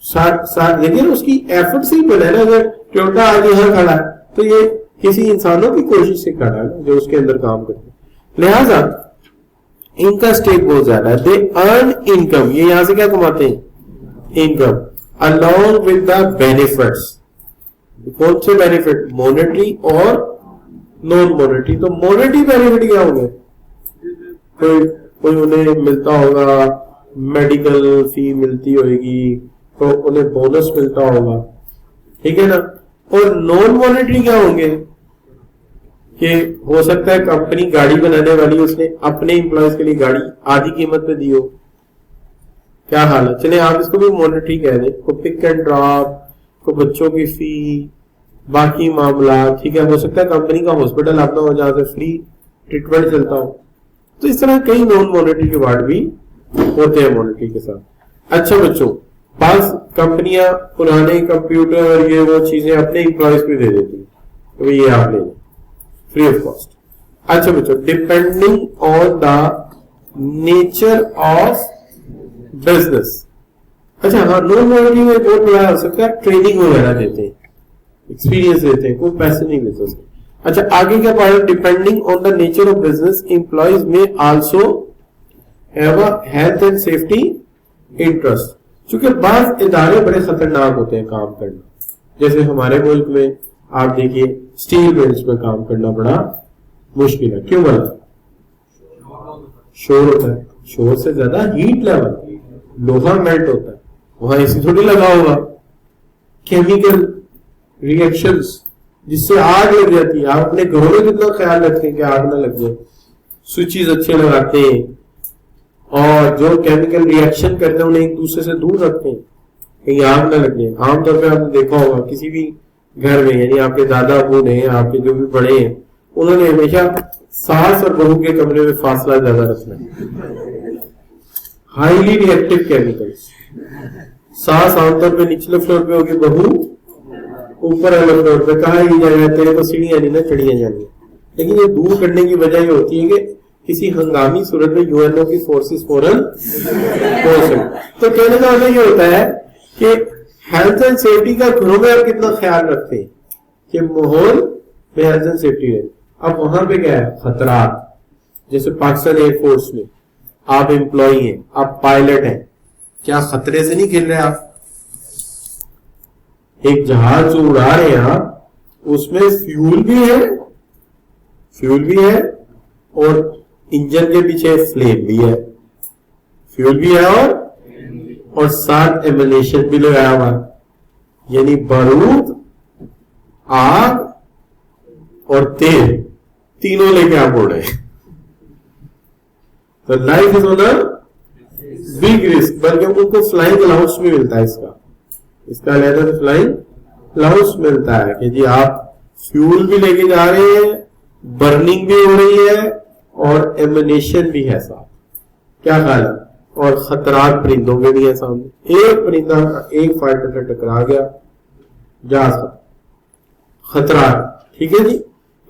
[SPEAKER 1] साथ देखिए उसकी एफर्ट से ही बना है ना। अगर टोयोटा आज यहाँ खड़ा है तो ये किसी इंसानों की कोशिश से खड़ा है जो उसके अंदर काम करते हैं। लिहाजा इनका स्टेक बहुत ज्यादा है। दे अर्न इनकम, ये यहां से क्या कमाते हैं? Income, along with the benefits. कौन से बेनिफिट? मॉनेटरी और नॉन मॉनेटरी। तो मॉनेटरी बेनिफिट क्या होंगे? कोई उन्हें मिलता होगा, मेडिकल फी मिलती होगी, तो उन्हें बोनस मिलता होगा, ठीक है ना। और नॉन मॉनेटरी क्या होंगे कि हो सकता है कंपनी गाड़ी बनाने वाली उसने अपने एम्प्लॉयज के लिए गाड़ी आधी कीमत पे दी हो, क्या हाल है। चले आप इसको भी मॉनेटरी कह दें, को पिक एंड ड्रॉप, को बच्चों की फी, बाकी मामला, ठीक है। हो सकता है कंपनी का हॉस्पिटल अपना हो जहां से फ्री ट्रीटमेंट चलता हो। तो इस तरह कई नॉन मॉनेटरी के वार्ड भी होते हैं मॉनेटरी के साथ। अच्छा बच्चों, पांच कंपनियां पुराने कंप्यूटर और ये वो चीजें अपने एम्प्लॉयज पे दे देती हैं, तो ये आप ले लें फ्री ऑफ कॉस्ट। अच्छा बच्चों, depending on the nature of business. अच्छा हाँ, नॉन मॉनेटरी में बहुत बड़ा हो सकता है, ट्रेनिंग वगैरह देते हैं, एक्सपीरियंस देते हैं, कोई पैसे नहीं मिलते उसके। अच्छा आगे क्या पढ़ा? Depending on the nature of business employees may also have a health and safety interest. क्योंकि बाद इदारे बड़े खतरनाक होते हैं काम करना, जैसे हमारे मुल्क में आप देखिए स्टील मिल्स में काम करना बड़ा मुश्किल है। क्यों बना? शोर होता है, शोर से ज्यादा हीट लेवल, लोहा मेल्ट होता है, वहां एसी थोड़ी लगा होगा। केमिकल रिएक्शंस जिससे आग लग जाती है, आप अपने घरों में कितना ख्याल रखते हैं कि आग ना लग जाए, स्विचेस अच्छे लगाते हैं और जो केमिकल रिएक्शन करते हैं उन्हें एक दूसरे से दूर रखते हैं कहीं आग ना लग जाए। आमतौर पर आपने देखा होगा किसी भी घर में, यानी आपके दादा अबू ने, आपके जो भी बड़े हैं, उन्होंने हमेशा सास और बहू के कमरे में फासला ज्यादा रखना है। हाईली रिएक्टिव केमिकल्स, सास आमतौर पे निचले फ्लोर पे होगी, बहू ऊपर वाले फ्लोर पे। कहा ही जाएगा तेरे को सीढ़ियां नहीं ना चढ़ियां जानी। लेकिन ये दूर करने की वजह ये होती है कि किसी हंगामी सूरत में यूएनओ की फोर्सेस फौरन पहुंच सकती। तो कहने का मतलब ये होता है कि हेल्थ एंड सेफ्टी का घरों में आप कितना ख्याल रखते हैं कि माहौल में हेल्थ एंड सेफ्टी रहे। अब वहां पे क्या है, खतरा। जैसे पाकिस्तान एयरफोर्स में आप एम्प्लॉई हैं, आप पायलट हैं, क्या खतरे से नहीं खेल रहे आप? एक जहाज जो उड़ा रहे हैं आप, उसमें फ्यूल भी है और इंजन के पीछे फ्लेम भी है, फ्यूल भी है और साथ एमिनेशन भी लगाया हुआ, यानी बारूद, आग और तेल तीनों लेके आप उड़ रहे हैं। तो life is on a big risk. बल्कि उनको फ्लाइंग अलाउंस भी मिलता है, इसका अलग फ्लाइंग अलाउंस मिलता है कि जी आप फ्यूल भी लेके जा रहे हैं, बर्निंग भी हो रही है और एमिनेशन भी है साथ। क्या ख्याल है? और खतरात परिंदों में भी है सामने। एक परिंदा एक फाइटर से टकरा गया, जहाज खतरा, ठीक है जी।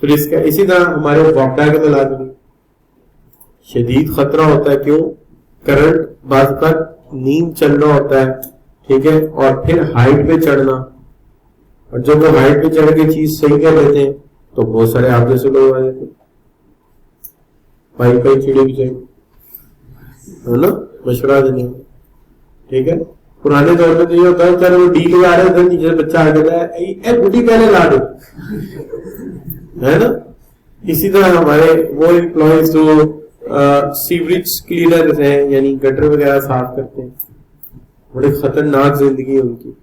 [SPEAKER 1] फिर इसका इसी तरह हमारे वापडा के मिलाद शदीद खतरा होता है। क्यों? करंट बाज का नींद चल रहा होता है, ठीक है, और फिर हाइट पे चढ़ना, और जब वो हाइट पे चढ़ के चीज सही कर लेते हैं तो बहुत सारे आप जैसे लोग आ जाते हैं, पाई चिड़ी भी चाहिए, है ना, मशवरा देने, ठीक है। पुराने दौर में तो ये होता है, चलो वो डी लगा रहे थे, नीचे बच्चा आ जाता है, बुढ़ी पहले ला दो, है ना। इसी तरह हमारे वो एम्प्लॉयज जो सीवरेज क्लीनर हैं, यानी गटर वगैरह साफ करते हैं, बड़े खतरनाक जिंदगी है उनकी,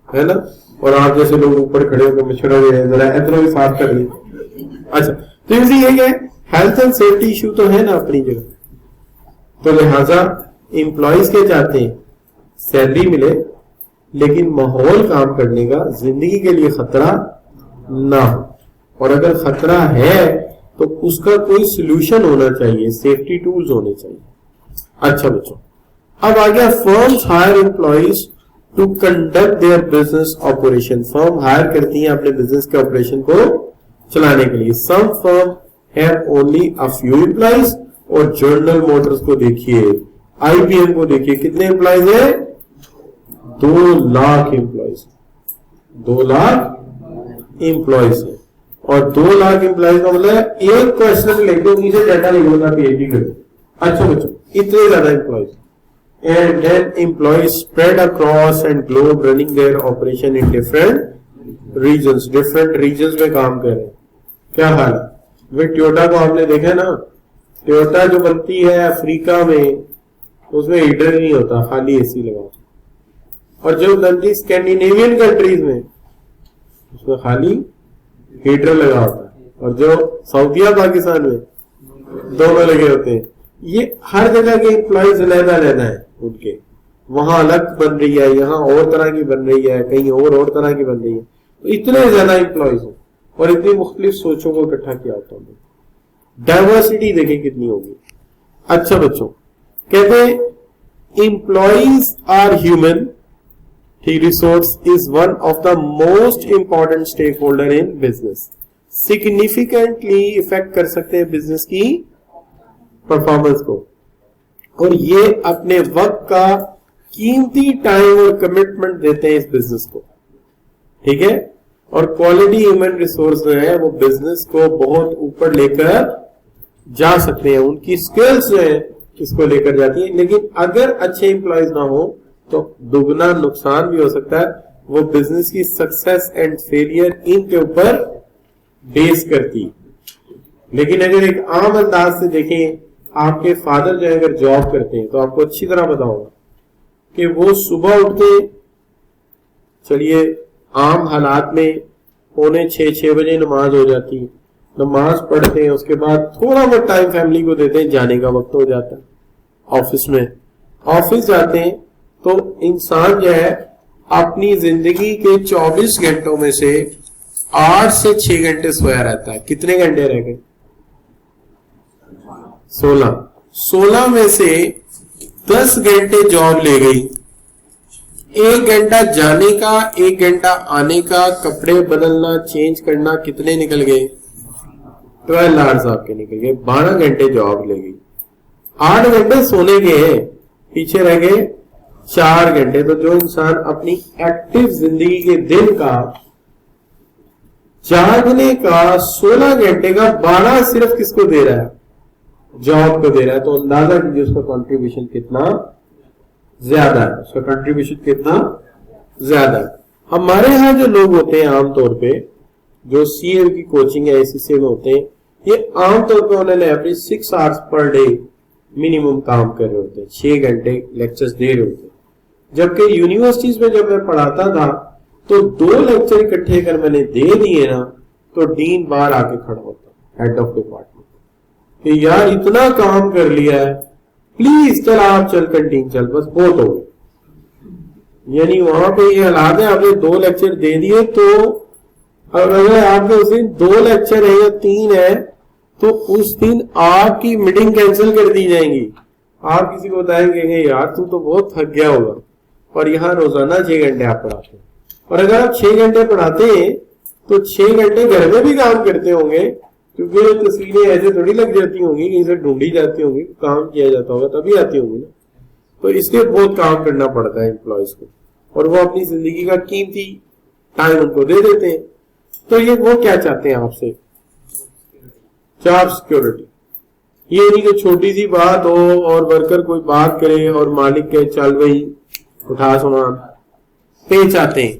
[SPEAKER 1] है ना। और आप जैसे लोग ऊपर खड़े होकर मशवरा दे रहे हैं, जरा इतना भी साफ कर लीजिए। अच्छा, तो ये है हेल्थ एंड सेफ्टी इशू तो है ना अपनी जगह। तो लिहाजा एम्प्लॉयज के चाहते हैं सैलरी मिले लेकिन माहौल काम करने का, जिंदगी के लिए खतरा ना हो, और अगर खतरा है तो उसका कोई सोल्यूशन होना चाहिए, सेफ्टी टूल्स होने चाहिए। अच्छा बच्चों, अब आ गया firms hire employees to conduct their business operation. Firm hire करती है अपने बिजनेस के ऑपरेशन को चलाने के लिए। Some firm have only a few employees, और जनरल मोटर्स को देखिए, आईबीएम को देखिए, कितने एम्प्लॉइज है? 2 लाख एम्प्लॉइज, 2 लाख एम्प्लॉइज है। और 2 लाख एम्प्लॉइज का मतलब एक क्वेश्चन लेके उन्हीं से डाटा लिखना पीएचडी कर। अच्छा बच्चों, इतने ज्यादा employees, and then employees spread across and globe running their operation in different regions में काम कर रहे हैं। क्या हाल है? वे टोयोटा को आपने देखा ना, टोयोटा जो बनती है अफ्रीका में, उसमें हीटर नहीं होता, खाली एसी लगा। और जो बनती स्कैंडिनेवियन कंट्रीज में, उसमें खाली हीटर लगा होता है, और जो सऊदीया पाकिस्तान में दोनों लगे होते हैं। ये हर जगह के एम्प्लॉइज अलग-अलग है उनके, वहां अलग बन रही है, यहाँ और तरह की बन रही है, कहीं और तरह की बन रही है। तो इतने ज्यादा एम्प्लॉइज हैं और इतनी मुख्तलिफ सोचों को इकट्ठा किया होता है। डाइवर्सिटी देखें कितनी होगी। अच्छा बच्चों, कहते हैं employees are human resource is one of the most important stakeholder in business. Significantly effect कर सकते हैं बिजनेस की परफॉर्मेंस को, और ये अपने वक्त का कीमती टाइम और कमिटमेंट देते हैं इस बिजनेस को, ठीक है। और क्वालिटी ह्यूमन रिसोर्स जो है वो बिजनेस को बहुत ऊपर लेकर जा सकते हैं, उनकी स्किल्स जो है इसको लेकर जाती है। लेकिन अगर अच्छे एम्प्लॉयज ना हो तो दुगना नुकसान भी हो सकता है। वो बिजनेस की सक्सेस एंड फेलियर इनके ऊपर बेस करती है। लेकिन अगर एक आम अंदाज से देखें, आपके फादर जो है अगर जॉब करते हैं तो आपको अच्छी तरह पता होगा कि वो सुबह उठते, चलिए आम हालात में 5:45-6 बजे नमाज हो जाती, नमाज पढ़ते हैं, उसके बाद थोड़ा बहुत टाइम फैमिली को देते हैं, जाने का वक्त हो जाता है ऑफिस में। ऑफिस जाते हैं तो इंसान जो है अपनी जिंदगी के 24 घंटों में से 8 से 6 घंटे सोया रहता है। कितने घंटे रह गए? 16 में से 10 घंटे जॉब ले गई, 1 घंटा जाने का, 1 घंटा आने का, कपड़े बदलना, चेंज करना, कितने निकल गए? 12 आवर्स आपके निकल गए। 12 घंटे जॉब ले गई, 8 घंटे सोने के हैं, पीछे रह गए 4 घंटे। तो जो इंसान अपनी एक्टिव जिंदगी के दिन का, जागने का 16 घंटे का 12 सिर्फ किसको दे रहा है? जॉब को दे रहा है। तो अंदाजा कीजिए उसका कंट्रीब्यूशन कितना ज्यादा है, उसका कंट्रीब्यूशन कितना ज्यादा है। हमारे यहाँ जो लोग होते हैं आमतौर पे, जो सीए की कोचिंग या एसीसी में होते हैं, ये आमतौर पे उन्होंने average 6 hours per day minimum काम कर रहे होते हैं, 6 घंटे लेक्चर्स दे रहे होते हैं। जबकि यूनिवर्सिटीज में जब मैं पढ़ाता था तो 2 लेक्चर इकट्ठे कर मैंने दे दिए ना, तो डीन बाहर आके खड़ा होता, हेड ऑफ डिपार्टमेंट, कि यार इतना काम कर लिया है, प्लीज चल आप चल कंटीन चल, बस बहुत हो गया। यानी वहां पे ये हालात है, आपने 2 लेक्चर दे दिए, तो अगर आपके उस दिन 2 लेक्चर है या 3 है, तो उस दिन आपकी मीटिंग कैंसिल कर दी जाएंगी। आप किसी को बताएंगे यार तू तो बहुत थक गया होगा, और यहाँ रोजाना 6 घंटे आप पढ़ाते हैं। और अगर आप 6 घंटे पढ़ाते हैं तो 6 घंटे घर में भी काम करते होंगे, क्योंकि तस्वीरें ऐसे थोड़ी लग जाती होंगी, कहीं से ढूंढी जाती होंगी, काम किया जाता होगा तभी आती होंगी ना। तो इसलिए बहुत काम करना पड़ता है एम्प्लॉयज को, और वो अपनी जिंदगी का कीमती टाइम उनको दे देते हैं। तो ये वो क्या चाहते हैं आपसे? Job security. ये नहीं कि छोटी सी बात हो और वर्कर कोई बात करे और मालिक कहे चल भाई उठा सामान। पे चाहते हैं,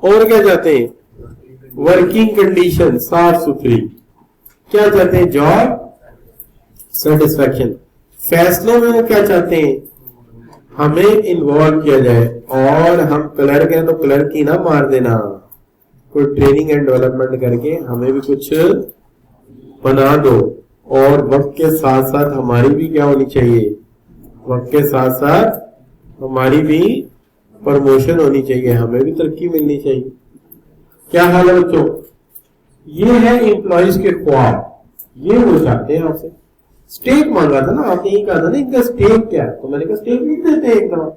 [SPEAKER 1] और क्या चाहते हैं? वर्किंग कंडीशन साफ सुथरी। क्या चाहते हैं? Job satisfaction. फैसलों में वो क्या चाहते हैं? हमें इन्वॉल्व किया जाए, और हम क्लर्क हैं तो क्लर्क ही ना मार देना, कोई ट्रेनिंग एंड डेवलपमेंट करके हमें भी कुछ बना दो। और वक्त के साथ साथ हमारी भी क्या होनी चाहिए? वक्त के साथ साथ हमारी भी प्रमोशन होनी चाहिए, हमें भी तरक्की मिलनी चाहिए। क्या हाल है बच्चों? ये है एम्प्लॉइज के ख्वाब, ये वो चाहते हैं आपसे। स्टेक मांगा था ना आपने, यही कहा था ना इनका स्टेक क्या है, तो मैंने कहा स्टेक लिख देते हैं एकदम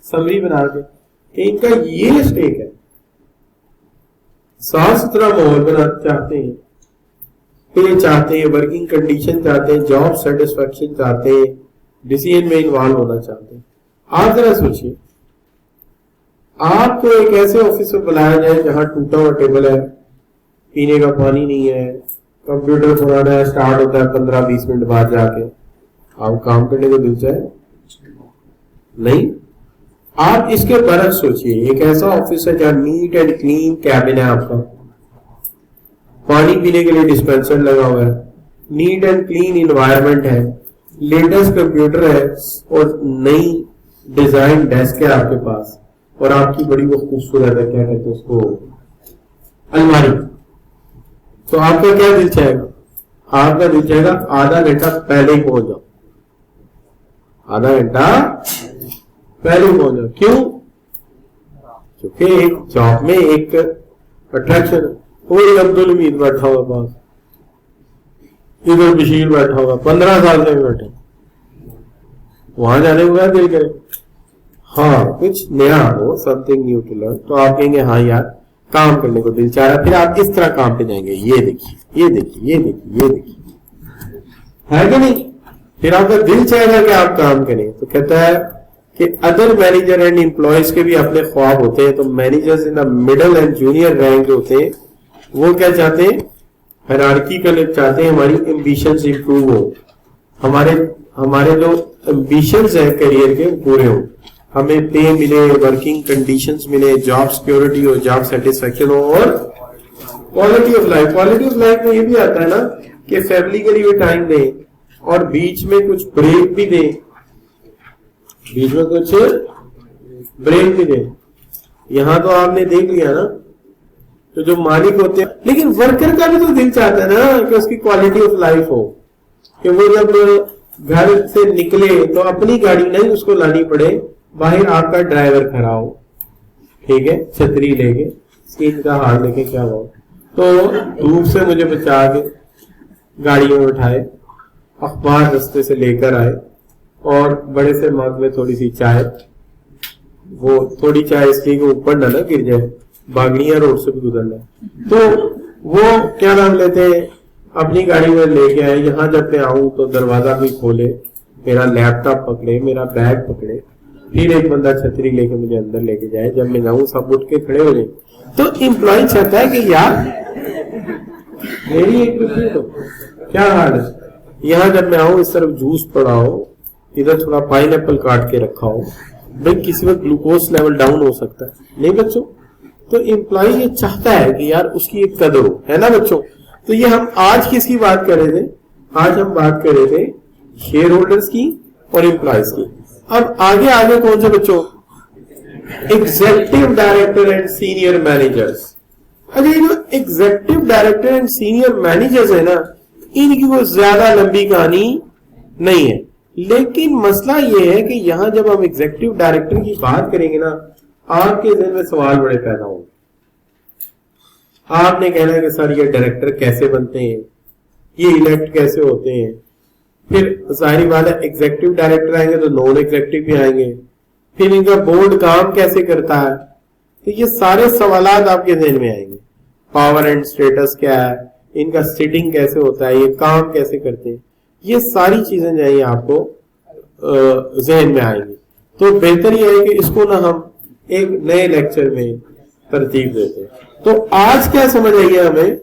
[SPEAKER 1] समरी बना के कि इनका ये स्टेक है। साफ सुथरा माहौल बनाना चाहते हैं, पे चाहते हैं, वर्किंग कंडीशन चाहते हैं, जॉब सेटिस्फेक्शन चाहते हैं, डिसीजन में इन्वॉल्व होना चाहते हैं। आप जरा सोचिए, आपको एक ऐसे ऑफिस में बुलाया जाए जहां टूटा हुआ टेबल है, पीने का पानी नहीं है, कंप्यूटर पुराना है, स्टार्ट होता है 15-20 मिनट बाद जाके, आप काम करने को दिल चाहे? नहीं। आप इसके बरक्स सोचिए, एक ऐसा ऑफिस है जहां नीट एंड क्लीन कैबिन है, आपका पानी पीने के लिए डिस्पेंसर लगा हुआ है, नीट एंड क्लीन इन्वायरमेंट है, लेटेस्ट कंप्यूटर है, और नई डिजाइन डेस्क है आपके पास, और आपकी बड़ी वो खूबसूरत है, क्या कहते हैं उसको, अलमारी। तो आपका क्या दिल चाहेगा? आपका दिल चाहेगा आधा घंटा पहले ही पहुंच जाओ, आधा घंटा पहले ही पहुंच जाओ। क्यों? क्योंकि एक जॉब में एक अट्रैक्शन है। कोई अब्दुल हमीद बैठा हुआ पास, इधर बशीर बैठा हुआ, 15 साल से बैठे, वहां जाने को क्या दिल करे? हाँ, कुछ नया हो, समथिंग न्यू टू लर्न, तो आप कहेंगे हाँ यार काम करने को दिल चाह रहा है। फिर आप इस तरह काम पे जाएंगे, ये देखिए, ये देखिए, ये देखिए, ये देखिए, है कि नहीं? फिर आपका दिल चाहेगा कि आप काम करें। तो कहता है कि अदर मैनेजर एंड एम्प्लॉयज के भी अपने ख्वाब होते हैं। तो managers in the middle and junior rank होते हैं, वो क्या चाहते हैं? हायरार्किकल चाहते हैं हमारी एम्बिशंस इंप्रूव हो, हमारे जो एम्बिशंस है करियर के पूरे हो, हमें पे मिले, वर्किंग कंडीशंस मिले, जॉब सिक्योरिटी हो, जॉब सेटिस्फेक्शन हो, और quality of life. Quality of life में ये भी आता है ना कि फैमिली के लिए टाइम दें और बीच में कुछ ब्रेक भी दें, बीच में कुछ ब्रेक भी दे। यहां तो आपने देख लिया ना, तो जो मालिक होते हैं, लेकिन वर्कर का भी तो दिल चाहता है ना कि उसकी क्वालिटी ऑफ लाइफ हो, कि वो जब घर से निकले तो अपनी गाड़ी नहीं उसको लानी पड़े, बाहर आपका ड्राइवर खड़ा हो, ठीक है, छतरी लेके, स्किन का हार लेके, क्या हो, तो धूप से मुझे बचा के गाड़ी में उठाए, अखबार रास्ते से लेकर आए, और बड़े से मग में थोड़ी सी चाय, वो थोड़ी चाय इसलिए कि ऊपर ना गिर जाए, बागड़िया रोड से भी गुजरना, तो वो क्या नाम लेते हैं, अपनी गाड़ी में लेके आए। यहाँ जब मैं आऊं तो दरवाजा भी खोले, मेरा लैपटॉप पकड़े, मेरा बैग पकड़े, फिर एक बंदा छतरी लेके मुझे अंदर लेके जाए, जब मैं जाऊं सब उठ के खड़े हो जाए। तो एम्प्लॉय चाहता है कि यार मेरी एक रुपये तो क्या हाल है, यहाँ जब मैं आऊं इस तरफ जूस पड़ा हो, इधर थोड़ा पाइनएप्पल काट के रखा हो, भाई किसी वक्त ग्लूकोज लेवल डाउन हो सकता है, नहीं बच्चों? तो एम्प्लॉय ये चाहता है कि यार उसकी एक कदर हो, है ना बच्चों? तो ये हम आज किसकी बात कर रहे थे? आज हम बात कर रहे थे शेयर होल्डर्स की और एम्प्लॉयज की। अब आगे आगे कौन से बच्चों? Executive director and senior managers. अच्छा, ये जो executive director and senior managers है ना, इनकी कोई ज्यादा लंबी कहानी नहीं है, लेकिन मसला ये है कि यहां जब हम एग्जीक्यूटिव डायरेक्टर की बात करेंगे ना, आपके ज़हन में सवाल बड़े पैदा होंगे। आपने कहना है कि सर ये डायरेक्टर कैसे बनते हैं, ये इलेक्ट कैसे होते हैं, फिर जाहिर बात है एग्जीक्यूटिव डायरेक्टर आएंगे तो नॉन एग्जीक्यूटिव भी आएंगे, फिर इनका बोर्ड काम कैसे करता है, तो ये सारे सवालात आपके ज़हन में आएंगे। पावर एंड स्टेटस क्या है, इनका सिटिंग कैसे होता है, ये काम कैसे करते हैं, ये सारी चीजें जो है आपको ज़हन में आएंगी। तो बेहतर यह है कि इसको ना हम एक नए लेक्चर में तरतीब देते हैं। तो आज क्या समझ आई है हमें